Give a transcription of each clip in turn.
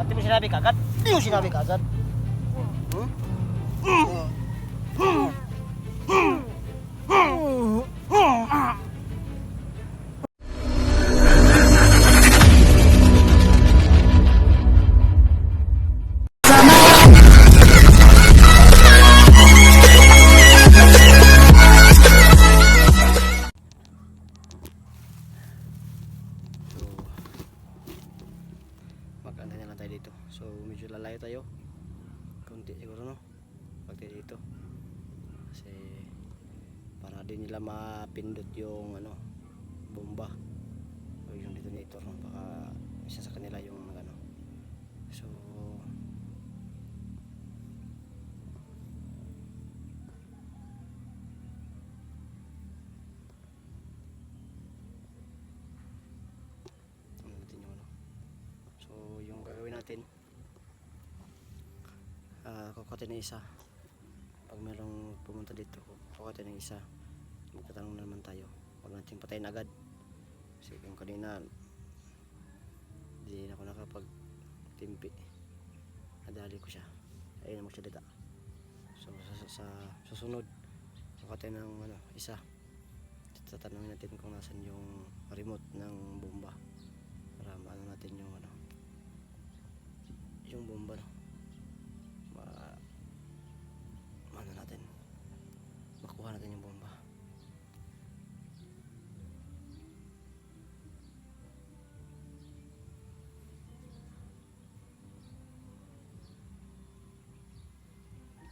Ba't di mo sinabi kagad? Di mo sinabi kagad. Mag-antay na lang tayo dito. So medyo lalayo tayo. Kunti siguro no. Pag tayo dito. Kasi para din nila mapindot yung ano, bomba. O yung detonator no. Baka isa sa kanila yung ano. So yung gagawin natin, kukutin na isa. Pag mayroong pumunta dito, kukutin na isa. Magtatanong na naman tayo. Huwag natin patayin agad. Kasi yung kanina di na ako nakapag-timpi. Nadali ko siya. Ayun na magsalita. So sa susunod, kukutin ng ano, isa. Tatanungin natin kung nasan yung remote ng bomba. Para maano natin yung ano, yung bomba no. Ano natin, makuha natin yung bomba.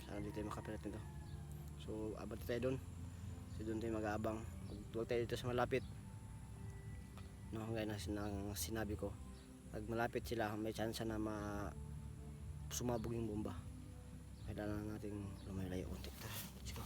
Sana dito tayo makapilat nito. So abot tayo doon. So doon tayo mag-aabang. Huwag tayo dito sa malapit no, gaya ng sinabi ko. Pag malapit sila, may chance na sumabog yung bomba. Kailangan natin lumayo-layo konti. Let's go.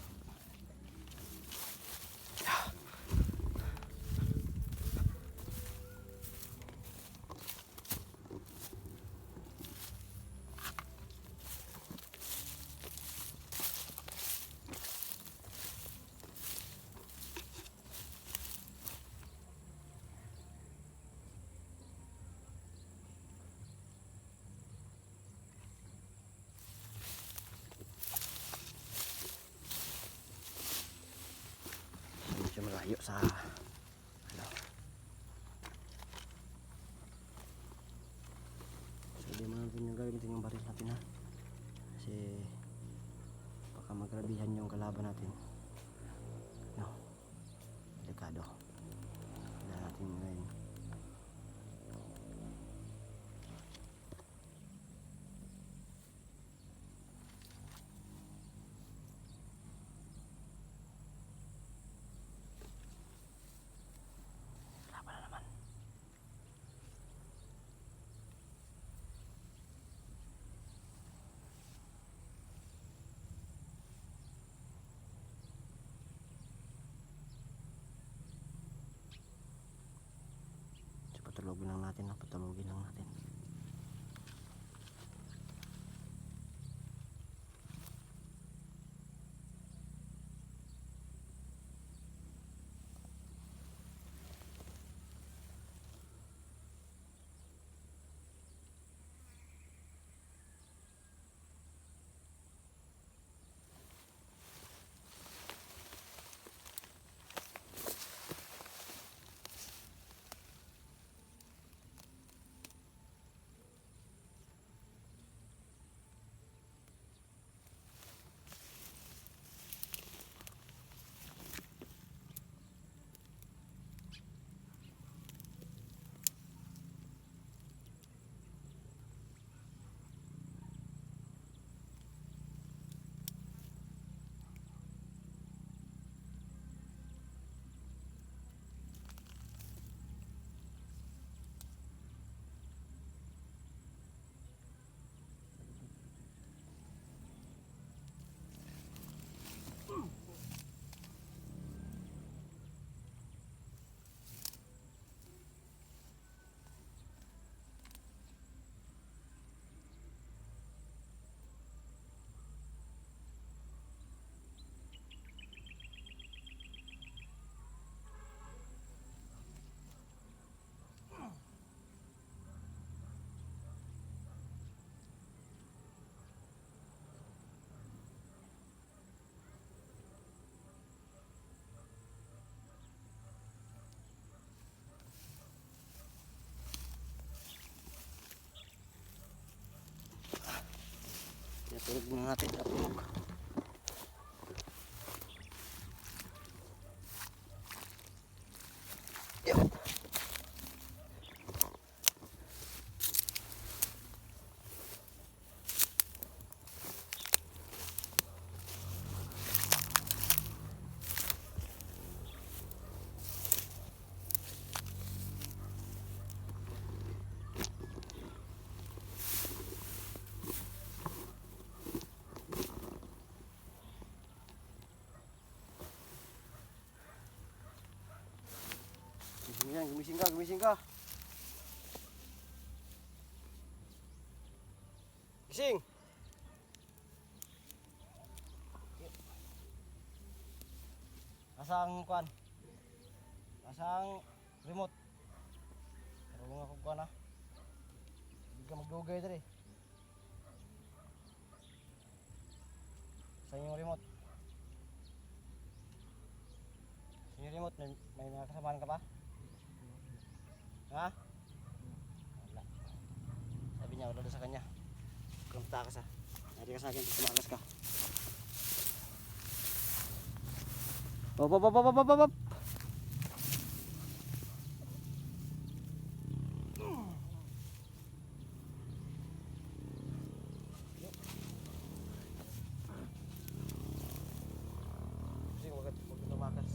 Malayo sa ano. So hindi mo natin yung gagamitin yung baril natin ha, kasi baka magrabihan yung kalaban natin no, delikado. Kailangan natin ngayon patulogin lang natin, patulogin lang natin. Tulog na natin. Tulog. Yun. Yan, gumising ka, gumising ka. Gising. Asang kuan? Asang remote? Pero mga kuan ha. Hindi ka magdugay diri. Sa inyong remote. Sa inyong remote, may mga kasamahan ka pa? Ha? Wala. Sabi niya, wala doon sa kanya. Kung takas ha. Nari ka sa akin, tumakas ka. Hop, hop, hop, hop, hop, hop, hop. Kasi wag kang tumakas.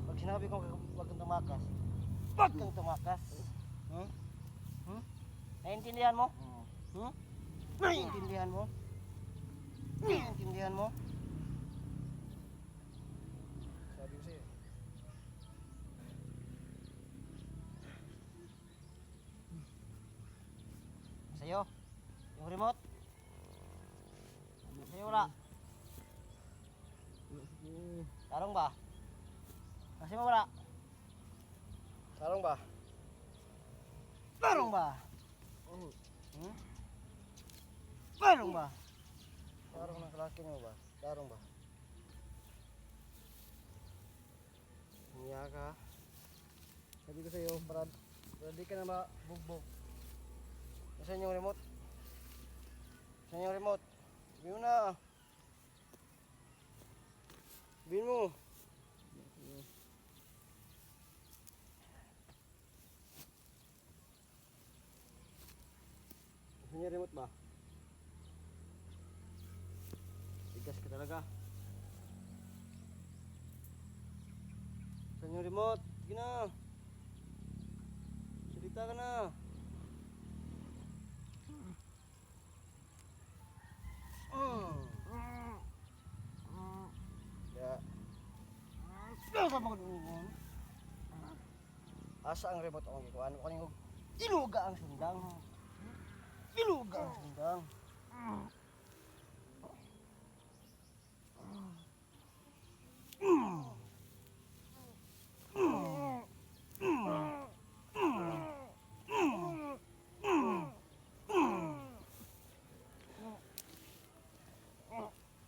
Pag sinabi ko wag kang tumakas, wag kang tumakas. Hmm? Hmm? Naiintindihan mo? Hmm? Naiintindihan mo? Naiintindihan mo? Sabi ko sa'yo. Sa'yo? Yung remote? Sa'yo wala? Tarong ba? Kasi mo wala? Tarong ba? Tarong ba? Hmm? Tarong ba? Tarong ng kalaki mo ba? Tarong ba? Hiya ka. Sabi ko sa'yo, para di ka na mabugbog. Nasaan yung remote? Nasaan yung remote? Sabi mo na. Sabihin mo. Nasaan yung remote ba? Tigas ka talaga. Nasaan yung remote? Sige na. Salita ka na. Asa ang remote akong gikuan? Ano kaning iluga ang sundang. Iluga ang sundang.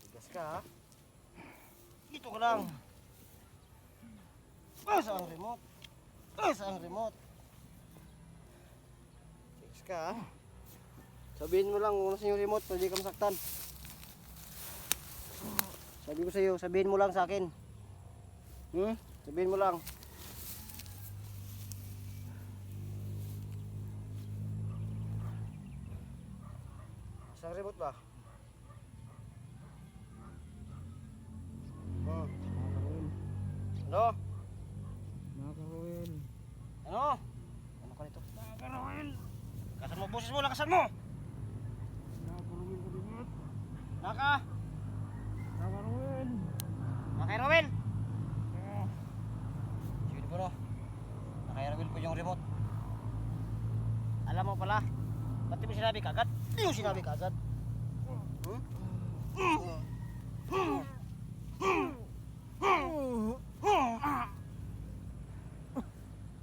Tigas ka ha? Dito ka lang. Asa ang remote? Asa ang remote? Tigas ka ha? Sabihin mo lang kung nasa yung remote, pwede ka masaktan. Sabi ko sa'yo, sabihin mo lang sa akin. Sabihin mo lang. Saan remote ba? Ano? Nakaruin. Ano? Ano ka nito? Nakaruin. Lakasan mo, boses mo, lakasan mo! Nakaruin ko din. Naka! Nakaruin. Naka-Aerowill! Sige po no. Naka-Aerowill po yung remote. Alam mo pala, ba't di mo sinabi kagad? Di mo sinabi kagad.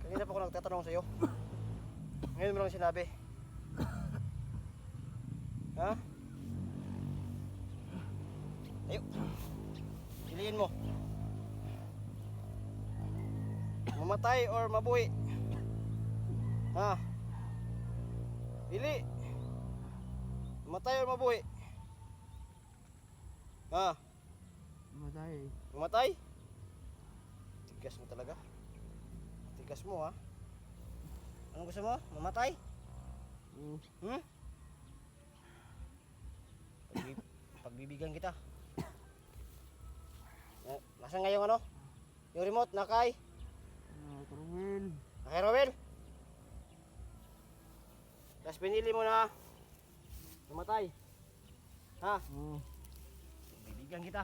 Kanina pa ako nagtatanong sa'yo. Ngayon mo lang sinabi. Ha? Ayo. Piliin mo. Mamatay or mabuhi? Ha? Pili. Mamatay or mabuhi? Ha? Matay. Mamatay? Tigas mo talaga. Tigas mo ha. Anong gusto mo? Mamatay? Hmm? Pagbibigyan kita. Nasaan nga yung ano? Yung remote na kay? Karowel. Kay Rowel? Tapos pinili mo na mamatay. Ha? Oo. Bibigyan kita.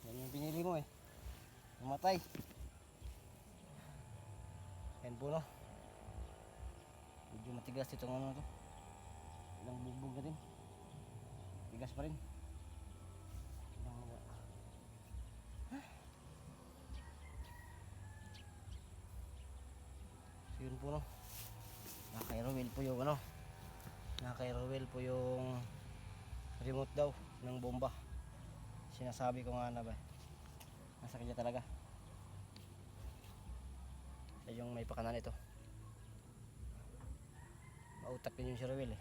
Yan yung pinili mo eh. Mamatay. Yan po no. Medyo matigas itong ano to. Ilang bugbog na din. Tigas pa rin. So yun po no. Kay Rowel po yung ano. Kay Rowel po yung remote daw ng bomba. Sinasabi ko nga na ba. Nasa kanya talaga. Siya yung may pakanan ito. Mautak din yung si Rowel eh.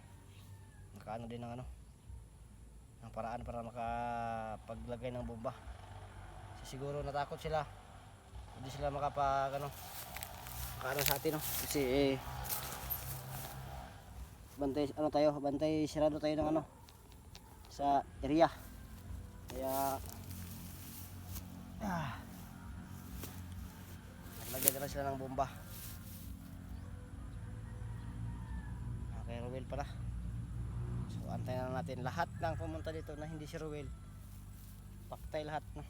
Nakaano din ng ano. Ng paraan para makapaglagay ng bomba. Kasi siguro natakot sila. Hindi sila makapag ano. Makaano sa atin no. Kasi bantay ano tayo, bantay sirado tayo ng ano sa area. Kaya naglagyan na sila ng bomba. Kay Rowel pala. So antayin na natin lahat ng pumunta dito na hindi si Rowel. Paktay lahat no.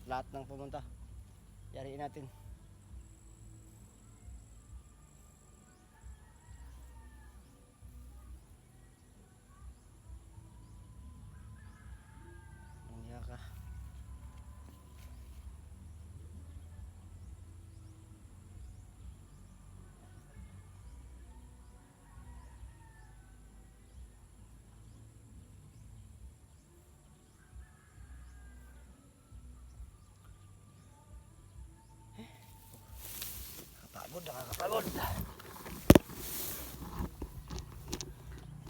Lahat ng pumunta. Yariin natin. Nandiyan ka. Nakakapagod.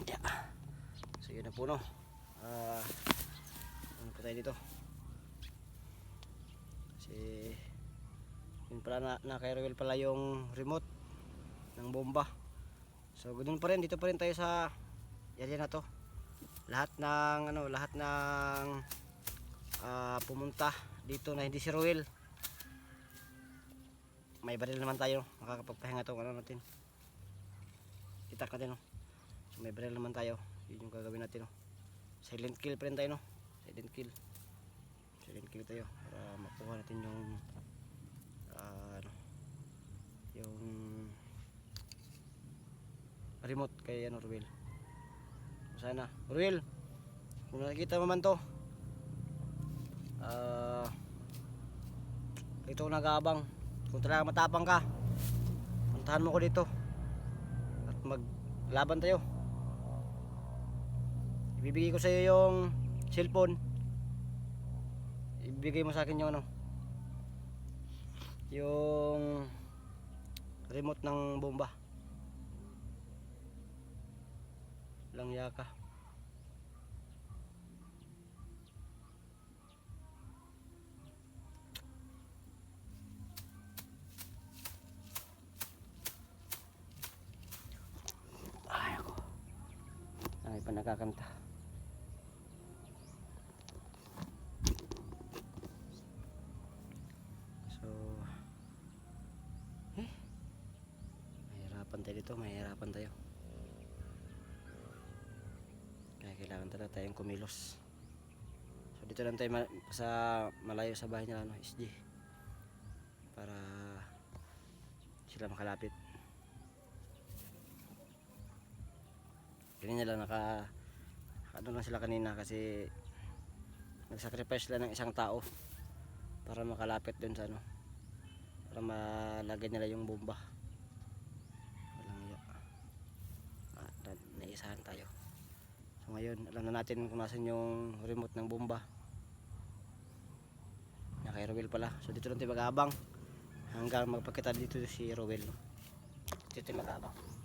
Yeah. So yun na po no. Ano pa tayo dito? Kasi yun pala na kay Rowel pala yung remote ng bomba. So ganoon pa rin, dito pa rin tayo sa area na to. Lahat ng ano, lahat ng pumunta dito na hindi si Rowel. May baril naman tayo, makakapagpahinga to ano natin. Itak natin no. So, may baril naman tayo. Yun yung gagawin natin no. Silent kill pa rin tayo no. Silent kill. Silent kill tayo para makuha natin yung ano, yung remote kay ano Rowel. Sana Rowel, kung nakikita mo man to, ito nag-aabang. Kung talaga matapang ka, puntahan mo ko dito at maglaban tayo. Ibibigay ko sa iyo yung cellphone. Ibibigay mo sa akin yung ano, yung remote ng bomba. Langya ka. Ay ako. Ay pa nakakanta. So mahirapan tayo dito, mahirapan tayo. Kaya kailangan talaga tayong kumilos. So dito lang tayo sa malayo sa bahay nila no, SG. Para sila makalapit. Ganyan lang ano lang sila kanina kasi nag-sacrifice sila ng isang tao para makalapit dun sa ano, para malagay nila yung bomba. Walang iya. Naisahan tayo. So ngayon alam na natin kung nasan yung remote ng bomba. Na kay Rowel pala. So dito lang tayo mag-aabang hanggang magpakita dito si Rowel. Dito tayo mag-aabang.